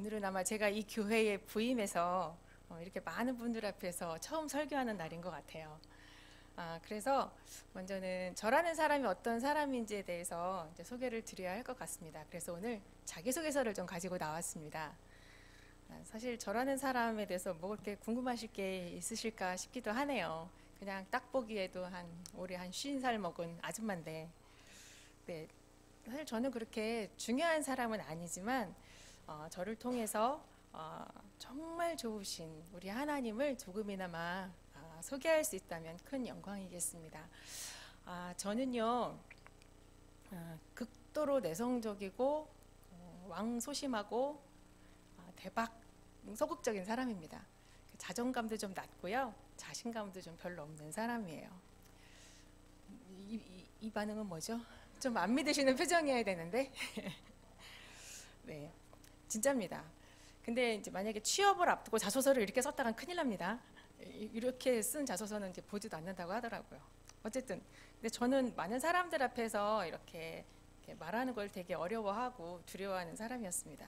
오늘은 아마 제가 이 교회에 부임해서 이렇게 많은 분들 앞에서 처음 설교하는 날인 것 같아요. 그래서 먼저는 저라는 사람이 어떤 사람인지에 대해서 이제 소개를 드려야 할 것 같습니다. 그래서 오늘 자기소개서를 좀 가지고 나왔습니다. 사실 저라는 사람에 대해서 뭐 그렇게 궁금하실 게 있으실까 싶기도 하네요. 그냥 딱 보기에도 올해 한 50살 먹은 아줌마인데, 네, 사실 저는 그렇게 중요한 사람은 아니지만 저를 통해서 정말 좋으신 우리 하나님을 조금이나마 소개할 수 있다면 큰 영광이겠습니다. 저는요, 극도로 내성적이고 왕소심하고 대박 소극적인 사람입니다. 자존감도 좀 낮고요, 자신감도 좀 별로 없는 사람이에요. 이 반응은 뭐죠? 좀 안 믿으시는 표정이어야 되는데 네, 진짜입니다. 근데 이제 만약에 취업을 앞두고 자소서를 이렇게 썼다간 큰일 납니다. 이렇게 쓴 자소서는 이제 보지도 않는다고 하더라고요. 어쨌든 근데 저는 많은 사람들 앞에서 이렇게 말하는 걸 되게 어려워하고 두려워하는 사람이었습니다.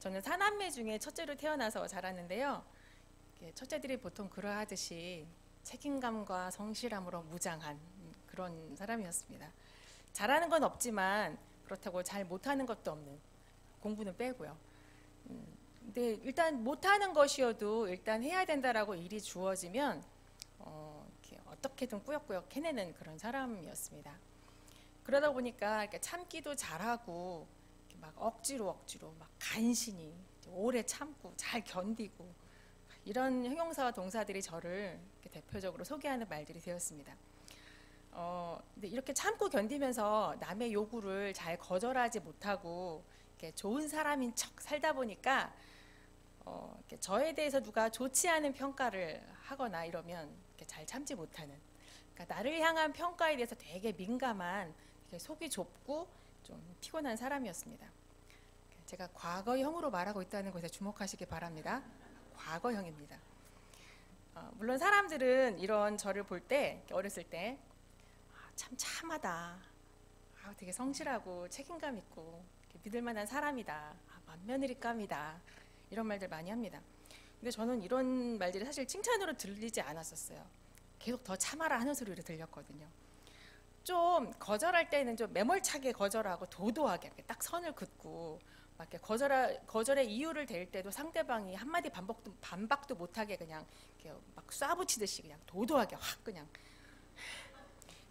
저는 사남매 중에 첫째로 태어나서 자랐는데요. 첫째들이 보통 그러하듯이 책임감과 성실함으로 무장한 그런 사람이었습니다. 잘하는 건 없지만 그렇다고 잘 못하는 것도 없는, 공부는 빼고요. 근데 일단 못하는 것이어도 일단 해야 된다라고 일이 주어지면 이렇게 어떻게든 꾸역꾸역 해내는 그런 사람이었습니다. 그러다 보니까 이렇게 참기도 잘하고 이렇게 막 억지로 막 간신히 오래 참고 잘 견디고 이런 형용사와 동사들이 저를 이렇게 대표적으로 소개하는 말들이 되었습니다. 근데 이렇게 참고 견디면서 남의 요구를 잘 거절하지 못하고 이렇게 좋은 사람인 척 살다 보니까 이렇게 저에 대해서 누가 좋지 않은 평가를 하거나 이러면 이렇게 잘 참지 못하는, 그러니까 나를 향한 평가에 대해서 되게 민감한, 속이 좁고 좀 피곤한 사람이었습니다. 제가 과거형으로 말하고 있다는 것에 주목하시기 바랍니다. 과거형입니다. 물론 사람들은 이런 저를 볼 때, 어렸을 때 참 참하다, 되게 성실하고 책임감 있고 믿을 만한 사람이다, 맏며느리감이다, 이런 말들 많이 합니다. 근데 저는 이런 말들이 사실 칭찬으로 들리지 않았었어요. 계속 더 참아라 하는 소리로 들렸거든요. 좀 거절할 때는 좀 매몰차게 거절하고 도도하게 딱 선을 긋고 막 이렇게 거절의 이유를 댈 때도 상대방이 한마디 반박도 못하게 그냥 이렇게 막 쏴붙이듯이 그냥 도도하게 확 그냥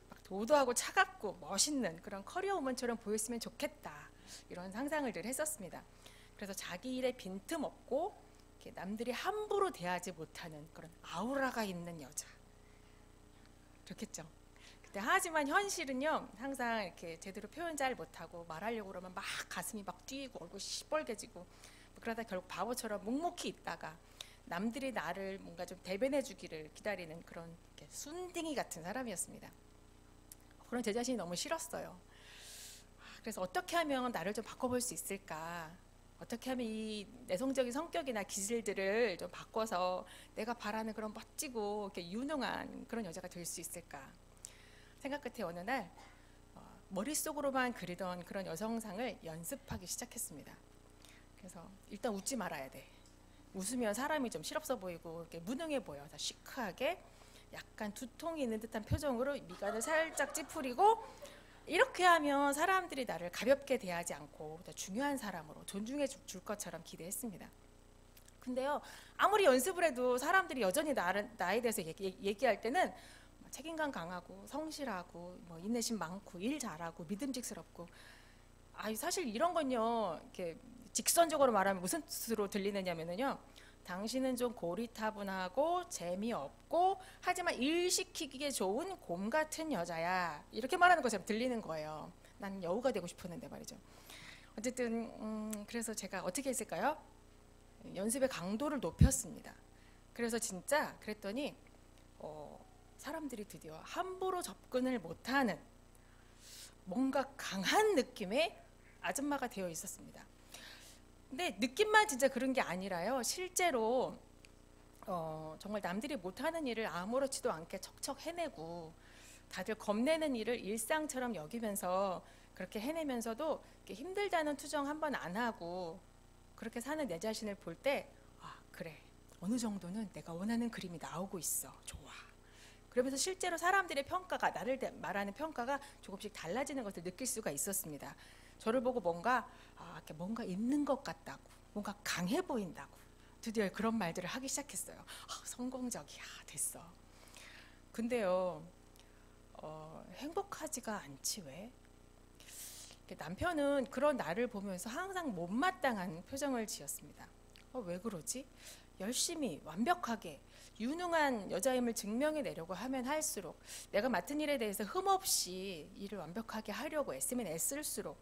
막 도도하고 차갑고 멋있는 그런 커리어 우먼처럼 보였으면 좋겠다, 이런 상상을 늘 했었습니다. 그래서 자기 일에 빈틈없고 남들이 함부로 대하지 못하는 그런 아우라가 있는 여자, 좋겠죠. 하지만 현실은요, 항상 이렇게 제대로 표현 잘 못하고 말하려고 그러면 막 가슴이 막 뛰고 얼굴 시뻘개지고 그러다 결국 바보처럼 묵묵히 있다가 남들이 나를 뭔가 좀 대변해 주기를 기다리는 그런 순딩이 같은 사람이었습니다. 그런 제 자신이 너무 싫었어요. 그래서 어떻게 하면 나를 좀 바꿔볼 수 있을까, 어떻게 하면 이 내성적인 성격이나 기질들을 좀 바꿔서 내가 바라는 그런 멋지고 이렇게 유능한 그런 여자가 될 수 있을까 생각 끝에 어느 날 머릿속으로만 그리던 그런 여성상을 연습하기 시작했습니다. 그래서 일단 웃지 말아야 돼. 웃으면 사람이 좀 실없어 보이고 이렇게 무능해 보여. 시크하게 약간 두통이 있는 듯한 표정으로 미간을 살짝 찌푸리고, 이렇게 하면 사람들이 나를 가볍게 대하지 않고 더 중요한 사람으로 존중해 줄 것처럼 기대했습니다. 근데요, 아무리 연습을 해도 사람들이 여전히 나에 대해서 얘기할 때는 책임감 강하고 성실하고 인내심 많고 일 잘하고 믿음직스럽고, 사실 이런 건요, 이렇게 직선적으로 말하면 무슨 뜻으로 들리느냐면요, 당신은 좀 고리타분하고 재미없고 하지만 일 시키기에 좋은 곰 같은 여자야, 이렇게 말하는 것처럼 들리는 거예요. 나는 여우가 되고 싶었는데 말이죠. 어쨌든 그래서 제가 어떻게 했을까요? 연습의 강도를 높였습니다. 그래서 진짜 그랬더니 사람들이 드디어 함부로 접근을 못하는 뭔가 강한 느낌의 아줌마가 되어 있었습니다. 근데 느낌만 진짜 그런 게 아니라요, 실제로 정말 남들이 못하는 일을 아무렇지도 않게 척척 해내고 다들 겁내는 일을 일상처럼 여기면서 그렇게 해내면서도 힘들다는 투정 한 번 안 하고 그렇게 사는 내 자신을 볼 때, 아, 그래. 어느 정도는 내가 원하는 그림이 나오고 있어. 좋아. 그러면서 실제로 사람들의 평가가, 나를 말하는 평가가 조금씩 달라지는 것을 느낄 수가 있었습니다. 저를 보고 뭔가 있는 것 같다고, 뭔가 강해 보인다고, 드디어 그런 말들을 하기 시작했어요. 성공적이야, 됐어. 근데요, 행복하지가 않지 왜? 남편은 그런 나를 보면서 항상 못마땅한 표정을 지었습니다. 왜 그러지? 열심히 완벽하게 유능한 여자임을 증명해내려고 하면 할수록, 내가 맡은 일에 대해서 흠없이 일을 완벽하게 하려고 애쓰면 애쓸수록,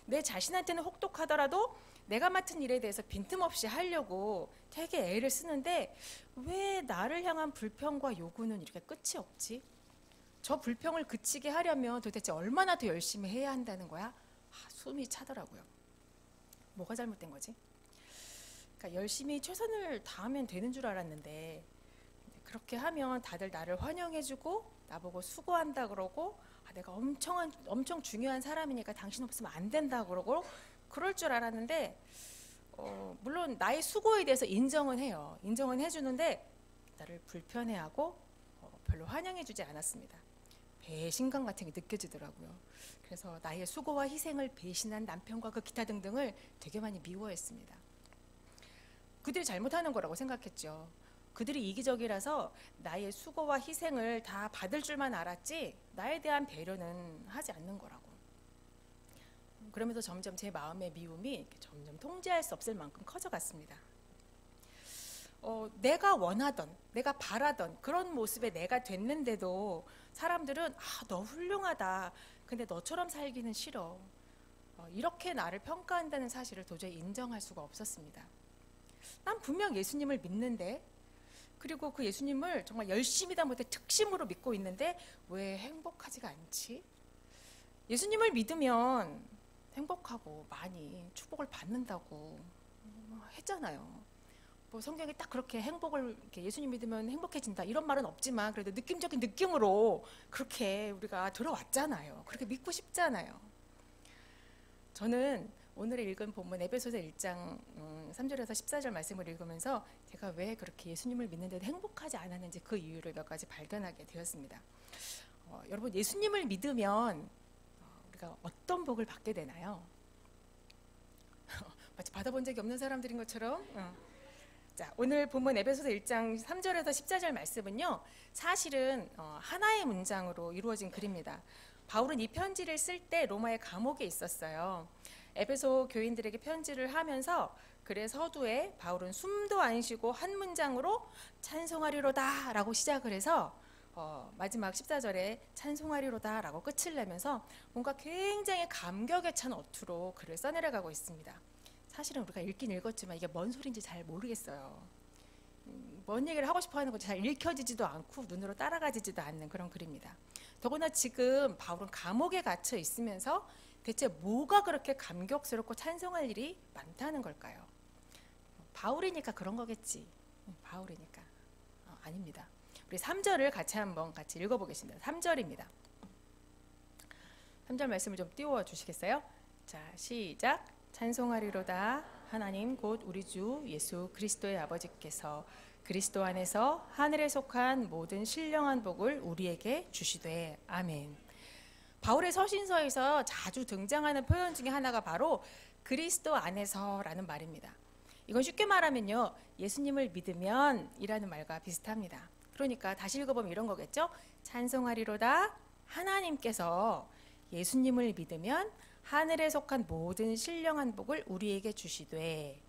내 자신한테는 혹독하더라도 내가 맡은 일에 대해서 빈틈없이 하려고 되게 애를 쓰는데, 왜 나를 향한 불평과 요구는 이렇게 끝이 없지? 저 불평을 그치게 하려면 도대체 얼마나 더 열심히 해야 한다는 거야? 숨이 차더라고요. 뭐가 잘못된 거지? 그러니까 열심히 최선을 다하면 되는 줄 알았는데, 그렇게 하면 다들 나를 환영해주고 나보고 수고한다 그러고, 내가 엄청 중요한 사람이니까 당신 없으면 안 된다 그러고 그럴 줄 알았는데, 물론 나의 수고에 대해서 인정은 해요. 인정은 해주는데 나를 불편해하고 별로 환영해주지 않았습니다. 배신감 같은 게 느껴지더라고요. 그래서 나의 수고와 희생을 배신한 남편과 그 기타 등등을 되게 많이 미워했습니다. 그들이 잘못하는 거라고 생각했죠. 그들이 이기적이라서 나의 수고와 희생을 다 받을 줄만 알았지 나에 대한 배려는 하지 않는 거라고. 그러면서 점점 제 마음의 미움이 점점 통제할 수 없을 만큼 커져갔습니다. 내가 원하던, 내가 바라던 그런 모습의 내가 됐는데도 사람들은 너 훌륭하다. 근데 너처럼 살기는 싫어. 이렇게 나를 평가한다는 사실을 도저히 인정할 수가 없었습니다. 난 분명 예수님을 믿는데, 그리고 그 예수님을 정말 열심히다 못해 특심으로 믿고 있는데 왜 행복하지가 않지? 예수님을 믿으면 행복하고 많이 축복을 받는다고 했잖아요. 성경에 딱 그렇게 행복을, 이렇게 예수님 믿으면 행복해진다 이런 말은 없지만 그래도 느낌적인 느낌으로 그렇게 우리가 들어왔잖아요. 그렇게 믿고 싶잖아요. 저는 오늘 읽은 본문 에베소서 1장 3절에서 14절 말씀을 읽으면서 제가 왜 그렇게 예수님을 믿는데도 행복하지 않았는지 그 이유를 몇 가지 발견하게 되었습니다. 여러분, 예수님을 믿으면 우리가 어떤 복을 받게 되나요? 마치 받아본 적이 없는 사람들인 것처럼. 자, 오늘 본문 에베소서 1장 3절에서 14절 말씀은요, 사실은 하나의 문장으로 이루어진 글입니다. 바울은 이 편지를 쓸 때 로마의 감옥에 있었어요. 에베소 교인들에게 편지를 하면서 글의 서두에 바울은 숨도 안 쉬고 한 문장으로 찬송하리로다 라고 시작을 해서 마지막 14절에 찬송하리로다 라고 끝을 내면서 뭔가 굉장히 감격에 찬 어투로 글을 써내려가고 있습니다. 사실은 우리가 읽긴 읽었지만 이게 뭔 소리인지 잘 모르겠어요. 뭔 얘기를 하고 싶어 하는 건지 잘 읽혀지지도 않고 눈으로 따라가지지도 않는 그런 글입니다. 더구나 지금 바울은 감옥에 갇혀 있으면서 대체 뭐가 그렇게 감격스럽고 찬송할 일이 많다는 걸까요? 바울이니까 그런 거겠지. 바울이니까. 아닙니다. 우리 3절을 같이 읽어보겠습니다. 3절입니다. 3절 말씀을 좀 띄워주시겠어요? 자, 시작. 찬송하리로다. 하나님 곧 우리 주 예수 그리스도의 아버지께서 그리스도 안에서 하늘에 속한 모든 신령한 복을 우리에게 주시되. 아멘. 바울의 서신서에서 자주 등장하는 표현 중에 하나가 바로 그리스도 안에서라는 말입니다. 이건 쉽게 말하면요, 예수님을 믿으면 이라는 말과 비슷합니다. 그러니까 다시 읽어보면 이런 거겠죠? 찬송하리로다. 하나님께서 예수님을 믿으면 하늘에 속한 모든 신령한 복을 우리에게 주시되.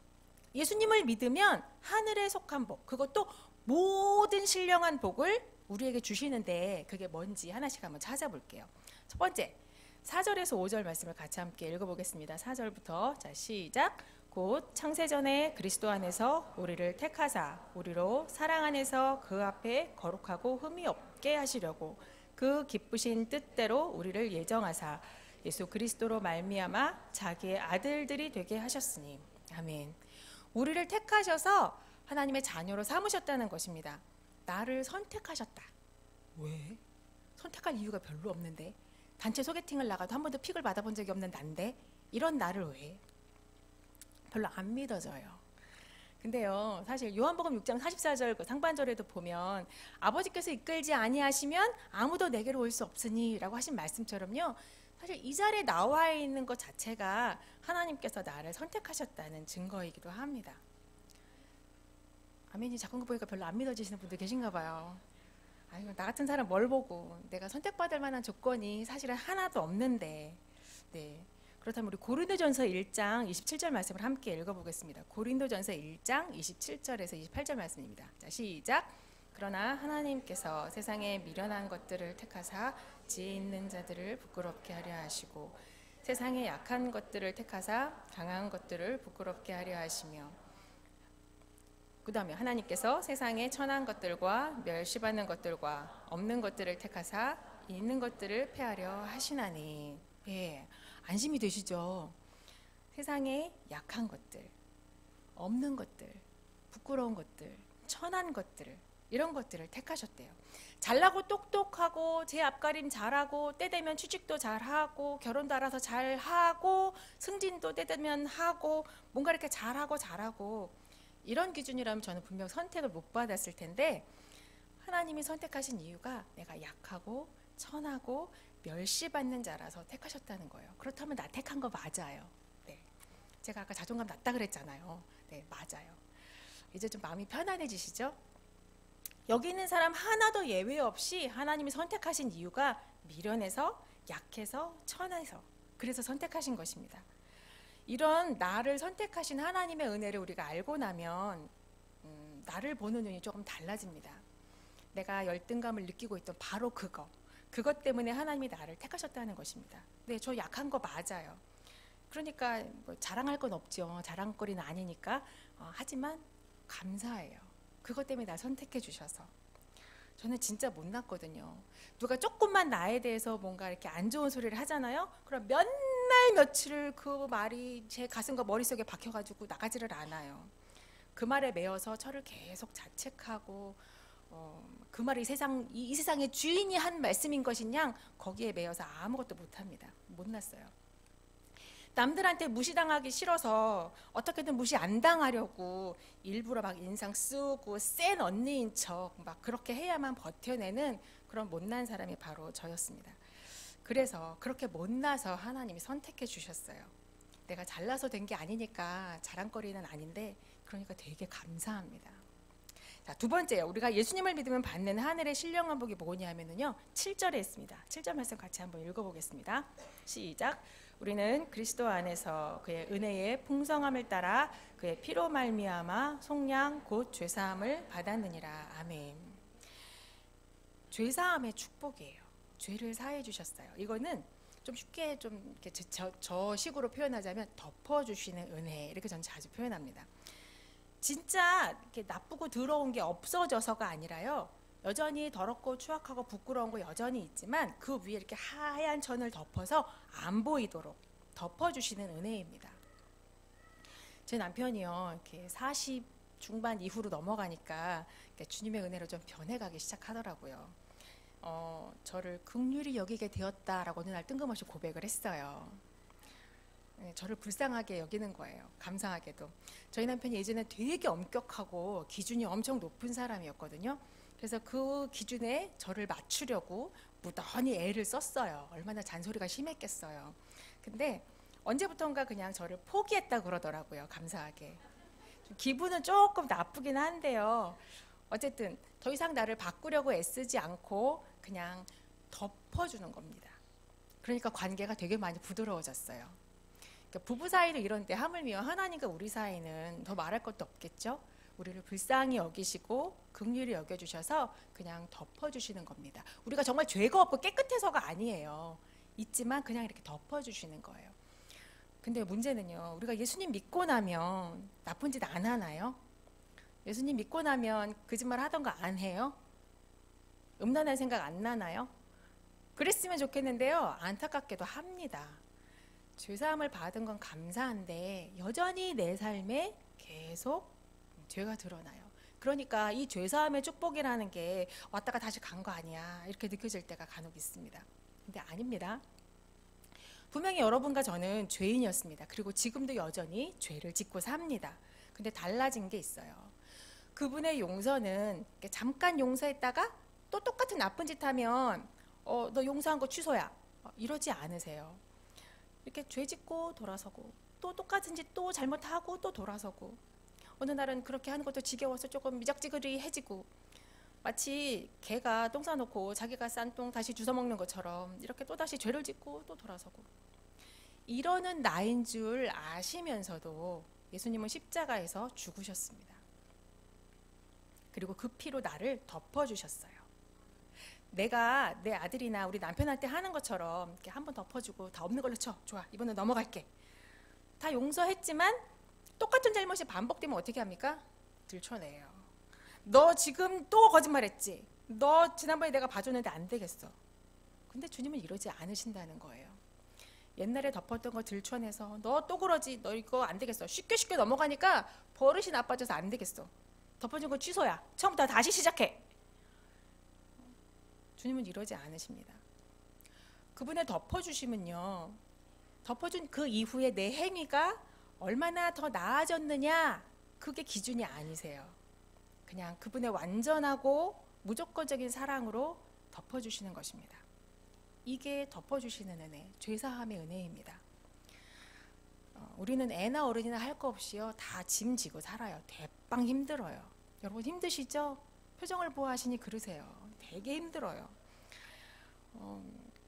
예수님을 믿으면 하늘에 속한 복, 그것도 모든 신령한 복을 우리에게 주시는데 그게 뭔지 하나씩 한번 찾아볼게요. 첫 번째, 4절에서 5절 말씀을 같이 함께 읽어보겠습니다. 4절부터 자, 시작. 곧 창세전에 그리스도 안에서 우리를 택하사 우리로 사랑 안에서 그 앞에 거룩하고 흠이 없게 하시려고 그 기쁘신 뜻대로 우리를 예정하사 예수 그리스도로 말미암아 자기의 아들들이 되게 하셨으니. 아멘. 우리를 택하셔서 하나님의 자녀로 삼으셨다는 것입니다. 나를 선택하셨다. 왜? 선택할 이유가 별로 없는데, 단체 소개팅을 나가도 한 번도 픽을 받아본 적이 없는 난데 이런 나를 왜? 별로 안 믿어져요. 근데요, 사실 요한복음 6장 44절 그 상반절에도 보면 아버지께서 이끌지 아니하시면 아무도 내게로 올 수 없으니라고 하신 말씀처럼요. 사실 이 자리에 나와 있는 것 자체가 하나님께서 나를 선택하셨다는 증거이기도 합니다. 아멘이 작은 거 보니까 별로 안 믿어지시는 분들 계신가 봐요. 아유, 나 같은 사람 뭘 보고 내가 선택받을 만한 조건이 사실은 하나도 없는데. 네. 그렇다면 우리 고린도전서 1장 27절 말씀을 함께 읽어보겠습니다. 고린도전서 1장 27절에서 28절 말씀입니다. 자, 시작. 그러나 하나님께서 세상에 미련한 것들을 택하사 지혜 있는 자들을 부끄럽게 하려 하시고 세상에 약한 것들을 택하사 강한 것들을 부끄럽게 하려 하시며 그 다음에 하나님께서 세상에 천한 것들과 멸시받는 것들과 없는 것들을 택하사 있는 것들을 폐하려 하시나니. 예, 안심이 되시죠? 세상에 약한 것들, 없는 것들, 부끄러운 것들, 천한 것들, 이런 것들을 택하셨대요. 잘나고 똑똑하고 제 앞가림 잘하고 때 되면 취직도 잘하고 결혼도 알아서 잘하고 승진도 때 되면 하고 뭔가 이렇게 잘하고 이런 기준이라면 저는 분명 선택을 못 받았을 텐데 하나님이 선택하신 이유가 내가 약하고 천하고 멸시받는 자라서 택하셨다는 거예요. 그렇다면 나 택한 거 맞아요. 네. 제가 아까 자존감 낮다 그랬잖아요. 네, 맞아요. 이제 좀 마음이 편안해지시죠? 여기 있는 사람 하나도 예외 없이 하나님이 선택하신 이유가 미련해서 약해서 천해서 그래서 선택하신 것입니다. 이런 나를 선택하신 하나님의 은혜를 우리가 알고 나면 나를 보는 눈이 조금 달라집니다. 내가 열등감을 느끼고 있던 바로 그것 때문에 하나님이 나를 택하셨다는 것입니다. 네, 저 약한 거 맞아요. 그러니까 뭐 자랑할 건 없죠. 자랑거리는 아니니까. 하지만 감사해요. 그것 때문에 날 선택해 주셔서. 저는 진짜 못났거든요. 누가 조금만 나에 대해서 뭔가 이렇게 안 좋은 소리를 하잖아요. 그럼 몇 날 며칠을 그 말이 제 가슴과 머릿속에 박혀가지고 나가지를 않아요. 그 말에 매여서 저를 계속 자책하고 그 말이 이 세상의 주인이 한 말씀인 것이냐 거기에 매여서 아무것도 못합니다. 못났어요. 남들한테 무시당하기 싫어서 어떻게든 무시 안 당하려고 일부러 막 인상 쓰고 센 언니인 척 막 그렇게 해야만 버텨내는 그런 못난 사람이 바로 저였습니다. 그래서 그렇게 못나서 하나님이 선택해 주셨어요. 내가 잘나서 된 게 아니니까 자랑거리는 아닌데 그러니까 되게 감사합니다. 자, 두 번째요. 우리가 예수님을 믿으면 받는 하늘의 신령한 복이 뭐냐면요. 7절에 있습니다. 7절 말씀 같이 한번 읽어보겠습니다. 시작. 우리는 그리스도 안에서 그의 은혜의 풍성함을 따라 그의 피로 말미암아 속량 곧 죄사함을 받았느니라. 아멘. 죄사함의 축복이에요. 죄를 사해 주셨어요. 이거는 좀 쉽게 좀 이렇게 저 식으로 표현하자면 덮어주시는 은혜 이렇게 저는 자주 표현합니다. 진짜 이렇게 나쁘고 더러운 게 없어져서가 아니라요. 여전히 더럽고 추악하고 부끄러운 거 여전히 있지만 그 위에 이렇게 하얀 천을 덮어서 안 보이도록 덮어주시는 은혜입니다. 제 남편이요, 이렇게 40 중반 이후로 넘어가니까 주님의 은혜로 좀 변해가기 시작하더라고요. 저를 긍휼히 여기게 되었다라고 어느 날 뜬금없이 고백을 했어요. 네, 저를 불쌍하게 여기는 거예요. 감사하게도. 저희 남편이 예전에 되게 엄격하고 기준이 엄청 높은 사람이었거든요. 그래서 그 기준에 저를 맞추려고 무던히 애를 썼어요. 얼마나 잔소리가 심했겠어요. 근데 언제부턴가 그냥 저를 포기했다 그러더라고요. 감사하게. 기분은 조금 나쁘긴 한데요. 어쨌든 더 이상 나를 바꾸려고 애쓰지 않고 그냥 덮어주는 겁니다. 그러니까 관계가 되게 많이 부드러워졌어요. 그러니까 부부 사이도 이런데 하물며 하나님과 우리 사이는 더 말할 것도 없겠죠. 우리를 불쌍히 여기시고 긍휼히 여겨주셔서 그냥 덮어주시는 겁니다. 우리가 정말 죄가 없고 깨끗해서가 아니에요. 있지만 그냥 이렇게 덮어주시는 거예요. 근데 문제는요, 우리가 예수님 믿고 나면 나쁜 짓 안 하나요? 예수님 믿고 나면 거짓말 하던 거 안 해요? 음란한 생각 안 나나요? 그랬으면 좋겠는데요, 안타깝게도 합니다. 죄사함을 받은 건 감사한데 여전히 내 삶에 계속 죄가 드러나요. 그러니까 이 죄사함의 축복이라는 게 왔다가 다시 간 거 아니야 이렇게 느껴질 때가 간혹 있습니다. 근데 아닙니다. 분명히 여러분과 저는 죄인이었습니다. 그리고 지금도 여전히 죄를 짓고 삽니다. 근데 달라진 게 있어요. 그분의 용서는 잠깐 용서했다가 또 똑같은 나쁜 짓 하면 너 용서한 거 취소야, 이러지 않으세요. 이렇게 죄 짓고 돌아서고 또 똑같은 짓 또 잘못하고 또 돌아서고, 어느 날은 그렇게 하는 것도 지겨워서 조금 미적지근해지고, 마치 개가 똥 싸놓고 자기가 싼 똥 다시 주워 먹는 것처럼 이렇게 또 다시 죄를 짓고 또 돌아서고, 이러는 나인 줄 아시면서도 예수님은 십자가에서 죽으셨습니다. 그리고 그 피로 나를 덮어주셨어요. 내가 내 아들이나 우리 남편한테 하는 것처럼 이렇게 한번 덮어주고 다 없는 걸로 쳐, 좋아, 이번엔 넘어갈게, 다 용서했지만 똑같은 잘못이 반복되면 어떻게 합니까? 들춰내요. 너 지금 또 거짓말했지? 너 지난번에 내가 봐줬는데 안 되겠어. 근데 주님은 이러지 않으신다는 거예요. 옛날에 덮었던 거 들춰내서 너 또 그러지, 너 이거 안 되겠어, 쉽게 넘어가니까 버릇이 나빠져서 안 되겠어, 덮어준 거 취소야, 처음부터 다시 시작해. 주님은 이러지 않으십니다. 그분의 덮어주심은요, 덮어준 그 이후에 내 행위가 얼마나 더 나아졌느냐, 그게 기준이 아니세요. 그냥 그분의 완전하고 무조건적인 사랑으로 덮어주시는 것입니다. 이게 덮어주시는 은혜, 죄사함의 은혜입니다. 우리는 애나 어른이나 할 거 없이요 다 짐 지고 살아요. 대빵 힘들어요. 여러분 힘드시죠? 표정을 보아하시니 그러세요. 되게 힘들어요.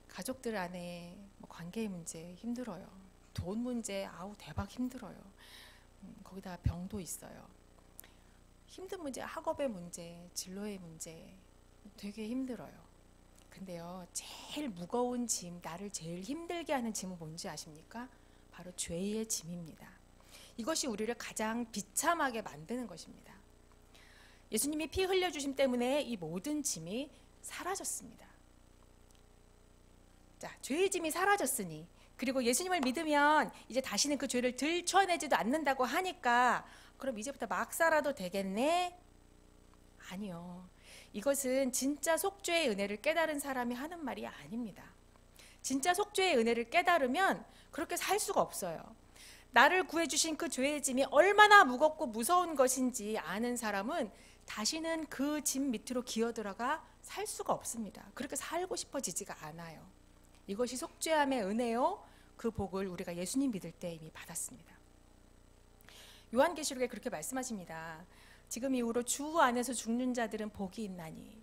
가족들 안에 관계의 문제 힘들어요. 돈 문제 아우 대박 힘들어요. 거기다 병도 있어요. 힘든 문제, 학업의 문제, 진로의 문제 되게 힘들어요. 근데요, 제일 무거운 짐, 나를 제일 힘들게 하는 짐은 뭔지 아십니까? 바로 죄의 짐입니다. 이것이 우리를 가장 비참하게 만드는 것입니다. 예수님이 피 흘려주심 때문에 이 모든 짐이 사라졌습니다. 자, 죄의 짐이 사라졌으니, 그리고 예수님을 믿으면 이제 다시는 그 죄를 들춰내지도 않는다고 하니까 그럼 이제부터 막 살아도 되겠네? 아니요. 이것은 진짜 속죄의 은혜를 깨달은 사람이 하는 말이 아닙니다. 진짜 속죄의 은혜를 깨달으면 그렇게 살 수가 없어요. 나를 구해주신 그 죄의 짐이 얼마나 무겁고 무서운 것인지 아는 사람은 다시는 그 짐 밑으로 기어들어가 살 수가 없습니다. 그렇게 살고 싶어지지가 않아요. 이것이 속죄함의 은혜요, 그 복을 우리가 예수님 믿을 때 이미 받았습니다. 요한계시록에 그렇게 말씀하십니다. 지금 이후로 주 안에서 죽는 자들은 복이 있나니.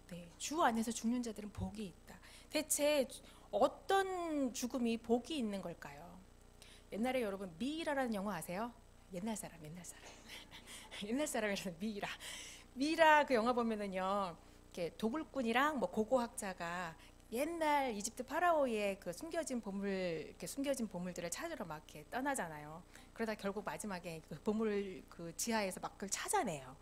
네, 주 안에서 죽는 자들은 복이 있다. 대체 어떤 죽음이 복이 있는 걸까요? 옛날에 여러분 미이라라는 영화 아세요? 옛날 사람 옛날 사람이라서 미이라 그 영화 보면은요, 이렇게 도굴꾼이랑 고고학자가 옛날 이집트 파라오의 그 숨겨진 보물들을 찾으러 막 이렇게 떠나잖아요. 그러다 결국 마지막에 그 보물 그 지하에서 막 그걸 찾아내요.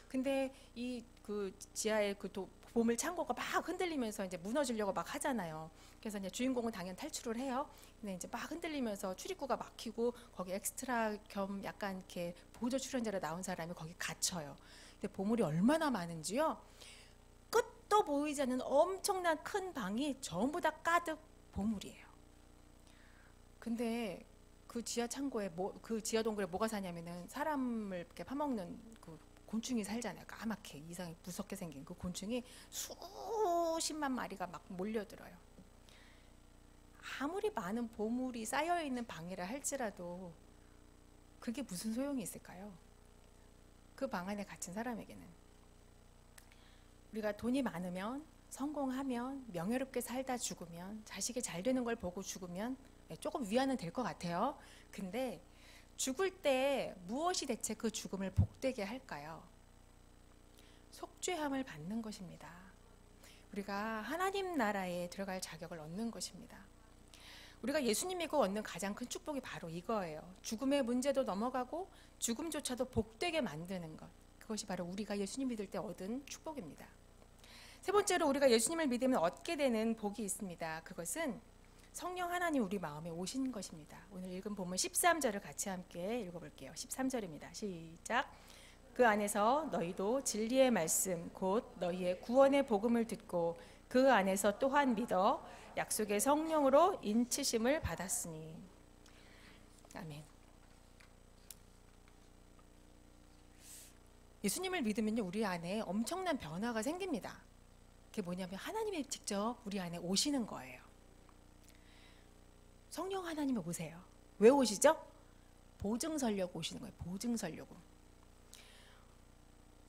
근데 이 그 지하의 그 보물 창고가 막 흔들리면서 이제 무너지려고 막 하잖아요. 그래서 이제 주인공은 당연 탈출을 해요. 근데 이제 막 흔들리면서 출입구가 막히고 거기 엑스트라 겸 약간 이렇게 보조 출연자로 나온 사람이 거기 갇혀요. 근데 보물이 얼마나 많은지요. 끝도 보이지 않는 엄청난 큰 방이 전부 다 가득 보물이에요. 근데 그 지하 창고에 그 지하 동굴에 뭐가 사냐면은 사람을 이렇게 파먹는 그 곤충이 살잖아요. 까맣게 이상하게 무섭게 생긴 그 곤충이 수십만 마리가 막 몰려들어요. 아무리 많은 보물이 쌓여 있는 방이라 할지라도 그게 무슨 소용이 있을까요? 그 방 안에 갇힌 사람에게는. 우리가 돈이 많으면, 성공하면, 명예롭게 살다 죽으면, 자식이 잘 되는 걸 보고 죽으면 조금 위안은 될 것 같아요. 근데 죽을 때 무엇이 대체 그 죽음을 복되게 할까요? 속죄함을 받는 것입니다. 우리가 하나님 나라에 들어갈 자격을 얻는 것입니다. 우리가 예수님 믿고 얻는 가장 큰 축복이 바로 이거예요. 죽음의 문제도 넘어가고 죽음조차도 복되게 만드는 것. 그것이 바로 우리가 예수님 믿을 때 얻은 축복입니다. 세 번째로 우리가 예수님을 믿으면 얻게 되는 복이 있습니다. 그것은 성령 하나님 우리 마음에 오신 것입니다. 오늘 읽은 본문 13절을 같이 함께 읽어볼게요. 13절입니다. 시작. 그 안에서 너희도 진리의 말씀 곧 너희의 구원의 복음을 듣고 그 안에서 또한 믿어 약속의 성령으로 인치심을 받았으니. 아멘. 예수님을 믿으면요, 우리 안에 엄청난 변화가 생깁니다. 그게 뭐냐면 하나님이 직접 우리 안에 오시는 거예요. 성령 하나님이 오세요. 왜 오시죠? 보증서려고 오시는 거예요. 보증서려고.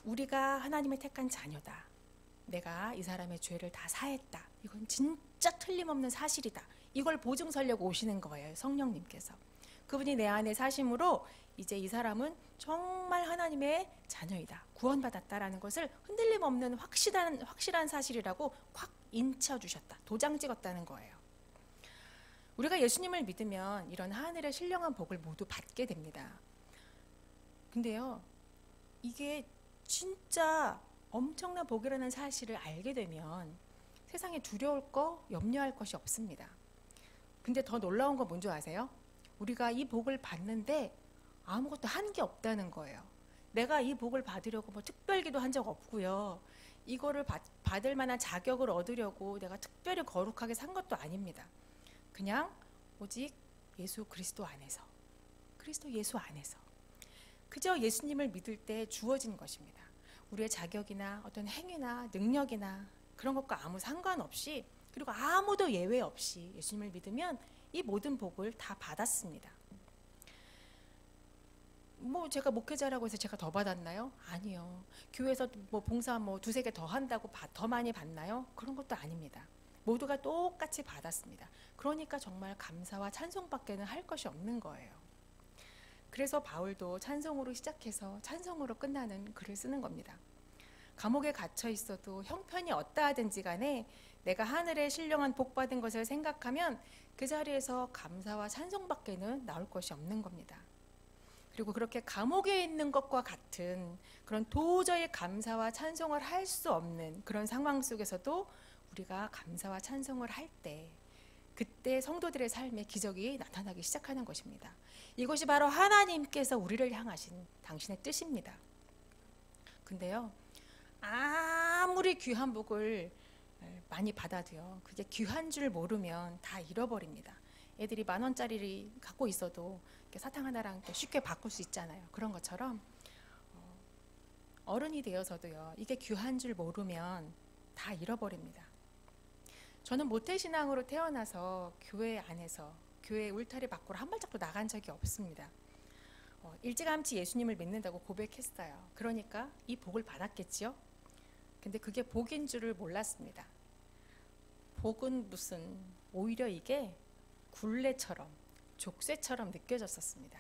우리가 하나님의 택한 자녀다. 내가 이 사람의 죄를 다 사했다. 이건 진짜 틀림없는 사실이다. 이걸 보증서려고 오시는 거예요. 성령님께서. 그분이 내 안에 사심으로 이제 이 사람은 정말 하나님의 자녀이다. 구원받았다라는 것을 흔들림 없는 확실한 사실이라고 확 인쳐주셨다. 도장 찍었다는 거예요. 우리가 예수님을 믿으면 이런 하늘의 신령한 복을 모두 받게 됩니다. 근데요, 이게 진짜 엄청난 복이라는 사실을 알게 되면 세상에 두려울 거, 염려할 것이 없습니다. 근데 더 놀라운 건 뭔지 아세요? 우리가 이 복을 받는데 아무것도 한 게 없다는 거예요. 내가 이 복을 받으려고 뭐 특별기도 한 적 없고요. 이거를 받을 만한 자격을 얻으려고 내가 특별히 거룩하게 산 것도 아닙니다. 그냥 오직 예수 그리스도 안에서, 그리스도 예수 안에서 그저 예수님을 믿을 때 주어진 것입니다. 우리의 자격이나 어떤 행위나 능력이나 그런 것과 아무 상관없이, 그리고 아무도 예외 없이 예수님을 믿으면 이 모든 복을 다 받았습니다. 뭐 제가 목회자라고 해서 제가 더 받았나요? 아니요. 교회에서 뭐 봉사 뭐 두세 개 더 한다고 더 많이 받나요? 그런 것도 아닙니다. 모두가 똑같이 받았습니다. 그러니까 정말 감사와 찬송밖에는 할 것이 없는 거예요. 그래서 바울도 찬송으로 시작해서 찬송으로 끝나는 글을 쓰는 겁니다. 감옥에 갇혀 있어도 형편이 어떠하든지 간에 내가 하늘에 신령한 복 받은 것을 생각하면 그 자리에서 감사와 찬송밖에는 나올 것이 없는 겁니다. 그리고 그렇게 감옥에 있는 것과 같은 그런 도저히 감사와 찬송을 할 수 없는 그런 상황 속에서도 우리가 감사와 찬송을 할 때, 그때 성도들의 삶에 기적이 나타나기 시작하는 것입니다. 이것이 바로 하나님께서 우리를 향하신 당신의 뜻입니다. 근데요, 아무리 귀한 복을 많이 받아도요, 그게 귀한 줄 모르면 다 잃어버립니다. 애들이 10,000원짜리 갖고 있어도 사탕 하나랑 쉽게 바꿀 수 있잖아요. 그런 것처럼 어른이 되어서도요, 이게 귀한 줄 모르면 다 잃어버립니다. 저는 모태신앙으로 태어나서 교회 안에서 교회 울타리 밖으로 한 발짝도 나간 적이 없습니다. 일찌감치 예수님을 믿는다고 고백했어요. 그러니까 이 복을 받았겠지요. 근데 그게 복인 줄을 몰랐습니다. 복은 무슨, 오히려 이게 굴레처럼, 족쇄처럼 느껴졌었습니다.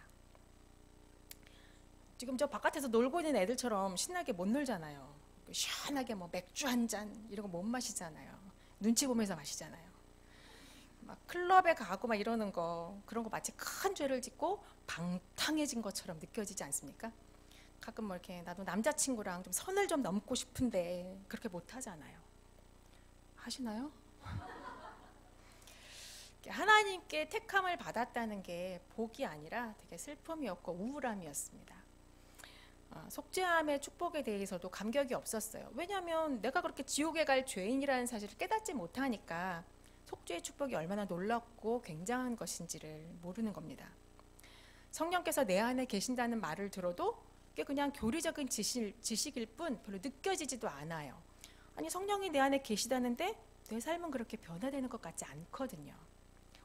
지금 저 바깥에서 놀고 있는 애들처럼 신나게 못 놀잖아요. 시원하게 뭐 맥주 한 잔 이런 거 못 마시잖아요. 눈치 보면서 마시잖아요. 막 클럽에 가고 막 이러는 거, 그런 거 마치 큰 죄를 짓고 방탕해진 것처럼 느껴지지 않습니까? 가끔 뭐 이렇게 나도 남자친구랑 좀 선을 좀 넘고 싶은데 그렇게 못 하잖아요. 하시나요? 하나님께 택함을 받았다는 게 복이 아니라 되게 슬픔이었고 우울함이었습니다. 속죄함의 축복에 대해서도 감격이 없었어요. 왜냐하면 내가 그렇게 지옥에 갈 죄인이라는 사실을 깨닫지 못하니까 속죄의 축복이 얼마나 놀랍고 굉장한 것인지를 모르는 겁니다. 성령께서 내 안에 계신다는 말을 들어도 그게 그냥 교리적인 지식일 뿐 별로 느껴지지도 않아요. 아니, 성령이 내 안에 계시다는데 내 삶은 그렇게 변화되는 것 같지 않거든요.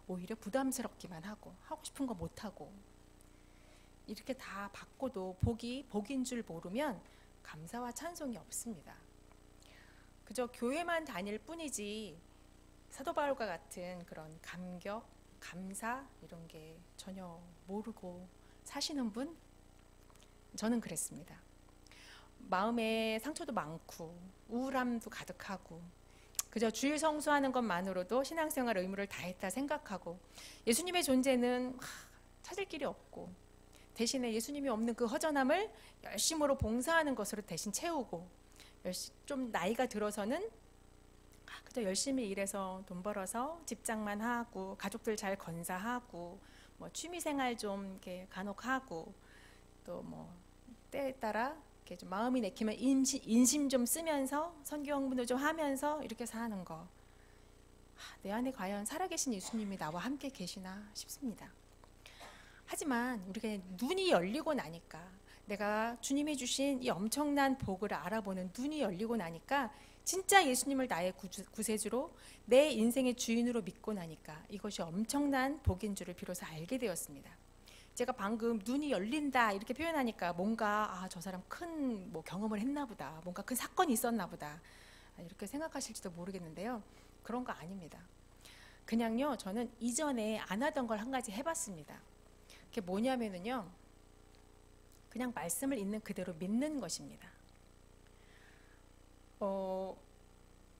오히려 부담스럽기만 하고 싶은 거 못하고, 이렇게 다 받고도 복이 복인 줄 모르면 감사와 찬송이 없습니다. 그저 교회만 다닐 뿐이지 사도 바울과 같은 그런 감격, 감사 이런 게 전혀 모르고 사시는 분? 저는 그랬습니다. 마음에 상처도 많고 우울함도 가득하고 그저 주일 성수하는 것만으로도 신앙생활 의무를 다했다 생각하고 예수님의 존재는 찾을 길이 없고 대신에 예수님이 없는 그 허전함을 열심으로 봉사하는 것으로 대신 채우고, 좀 나이가 들어서는 그저 열심히 일해서 돈 벌어서 집장만 하고 가족들 잘 건사하고 뭐 취미생활 좀 이렇게 간혹 하고 또 뭐 때에 따라 이렇게 좀 마음이 내키면 인심 좀 쓰면서 성경 공부도 좀 하면서 이렇게 사는 거. 내 안에 과연 살아계신 예수님이 나와 함께 계시나 싶습니다. 하지만 우리가 눈이 열리고 나니까, 내가 주님이 주신 이 엄청난 복을 알아보는 눈이 열리고 나니까, 진짜 예수님을 나의 구세주로, 내 인생의 주인으로 믿고 나니까 이것이 엄청난 복인 줄을 비로소 알게 되었습니다. 제가 방금 눈이 열린다 이렇게 표현하니까 뭔가 저 사람 큰 뭐 경험을 했나 보다, 뭔가 큰 사건이 있었나 보다 이렇게 생각하실지도 모르겠는데요. 그런 거 아닙니다. 그냥요, 저는 이전에 안 하던 걸 한 가지 해봤습니다. 그게 뭐냐면은요, 그냥 말씀을 있는 그대로 믿는 것입니다.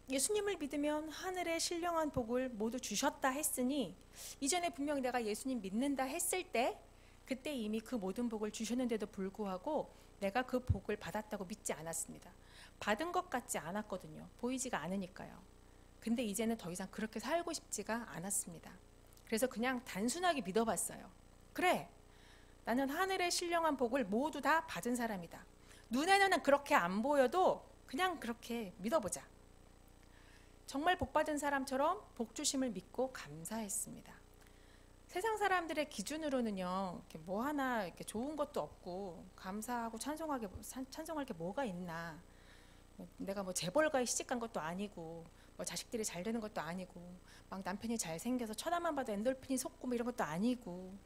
예수님을 믿으면 하늘의 신령한 복을 모두 주셨다 했으니, 이전에 분명 내가 예수님 믿는다 했을 때 그때 이미 그 모든 복을 주셨는데도 불구하고 내가 그 복을 받았다고 믿지 않았습니다. 받은 것 같지 않았거든요. 보이지가 않으니까요. 근데 이제는 더 이상 그렇게 살고 싶지가 않았습니다. 그래서 그냥 단순하게 믿어봤어요. 그래, 나는 하늘의 신령한 복을 모두 다 받은 사람이다. 눈에는 그렇게 안 보여도 그냥 그렇게 믿어보자. 정말 복 받은 사람처럼 복 주심을 믿고 감사했습니다. 세상 사람들의 기준으로는요, 이렇게 뭐 하나 이렇게 좋은 것도 없고 감사하고 찬송할 게 뭐가 있나. 내가 뭐 재벌가에 시집간 것도 아니고, 뭐 자식들이 잘 되는 것도 아니고, 막 남편이 잘 생겨서 쳐다만 봐도 엔돌핀이 솟고 뭐 이런 것도 아니고,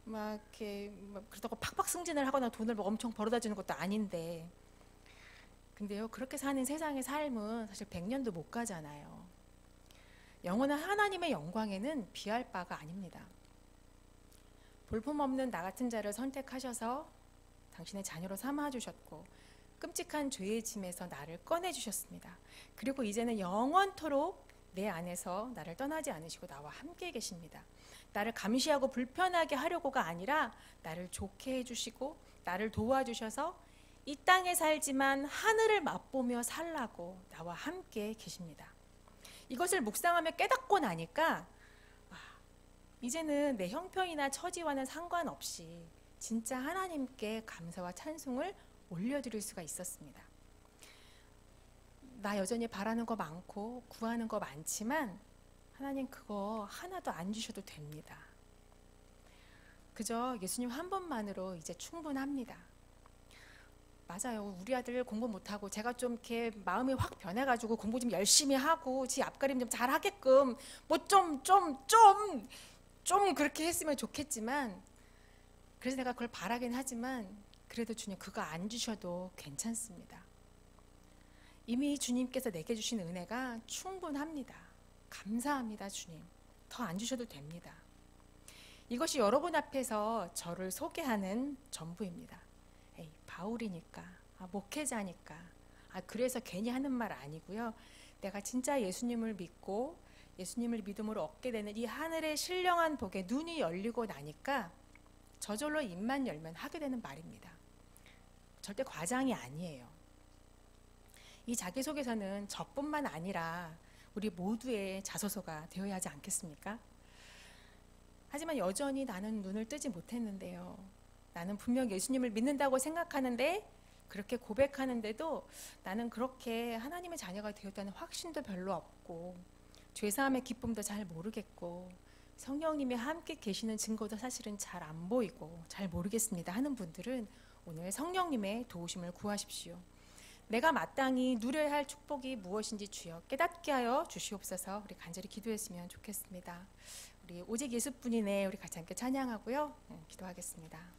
막 이렇게 그렇다고 팍팍 승진을 하거나 돈을 뭐 엄청 벌어다 주는 것도 아닌데, 근데요, 그렇게 사는 세상의 삶은 사실 100년도 못 가잖아요. 영원한 하나님의 영광에는 비할 바가 아닙니다. 볼품없는 나 같은 자를 선택하셔서 당신의 자녀로 삼아주셨고, 끔찍한 죄의 짐에서 나를 꺼내주셨습니다. 그리고 이제는 영원토록 내 안에서 나를 떠나지 않으시고 나와 함께 계십니다. 나를 감시하고 불편하게 하려고가 아니라 나를 좋게 해주시고 나를 도와주셔서 이 땅에 살지만 하늘을 맛보며 살라고 나와 함께 계십니다. 이것을 묵상하며 깨닫고 나니까 이제는 내 형편이나 처지와는 상관없이 진짜 하나님께 감사와 찬송을 올려드릴 수가 있었습니다. 나 여전히 바라는 거 많고 구하는 거 많지만 하나님 그거 하나도 안 주셔도 됩니다. 그저 예수님 한 번만으로 이제 충분합니다. 맞아요. 우리 아들 공부 못하고 제가 좀 이렇게 마음이 확 변해가지고 공부 좀 열심히 하고 지 앞가림 좀 잘하게끔 뭐 좀 그렇게 했으면 좋겠지만, 그래서 내가 그걸 바라긴 하지만 그래도 주님 그거 안 주셔도 괜찮습니다. 이미 주님께서 내게 주신 은혜가 충분합니다. 감사합니다. 주님 더 안 주셔도 됩니다. 이것이 여러분 앞에서 저를 소개하는 전부입니다. 에이, 바울이니까, 목회자니까, 그래서 괜히 하는 말 아니고요. 내가 진짜 예수님을 믿고 예수님을 믿음으로 얻게 되는 이 하늘의 신령한 복에 눈이 열리고 나니까 저절로 입만 열면 하게 되는 말입니다. 절대 과장이 아니에요. 이 자기소개서는 저뿐만 아니라 우리 모두의 자소서가 되어야 하지 않겠습니까? 하지만 여전히 나는 눈을 뜨지 못했는데요. 나는 분명 예수님을 믿는다고 생각하는데, 그렇게 고백하는데도 나는 그렇게 하나님의 자녀가 되었다는 확신도 별로 없고, 죄사함의 기쁨도 잘 모르겠고, 성령님이 함께 계시는 증거도 사실은 잘 안 보이고 잘 모르겠습니다 하는 분들은 오늘 성령님의 도우심을 구하십시오. 내가 마땅히 누려야 할 축복이 무엇인지 주여 깨닫게 하여 주시옵소서. 우리 간절히 기도했으면 좋겠습니다. 우리 오직 예수뿐이네, 우리 같이 함께 찬양하고요. 기도하겠습니다.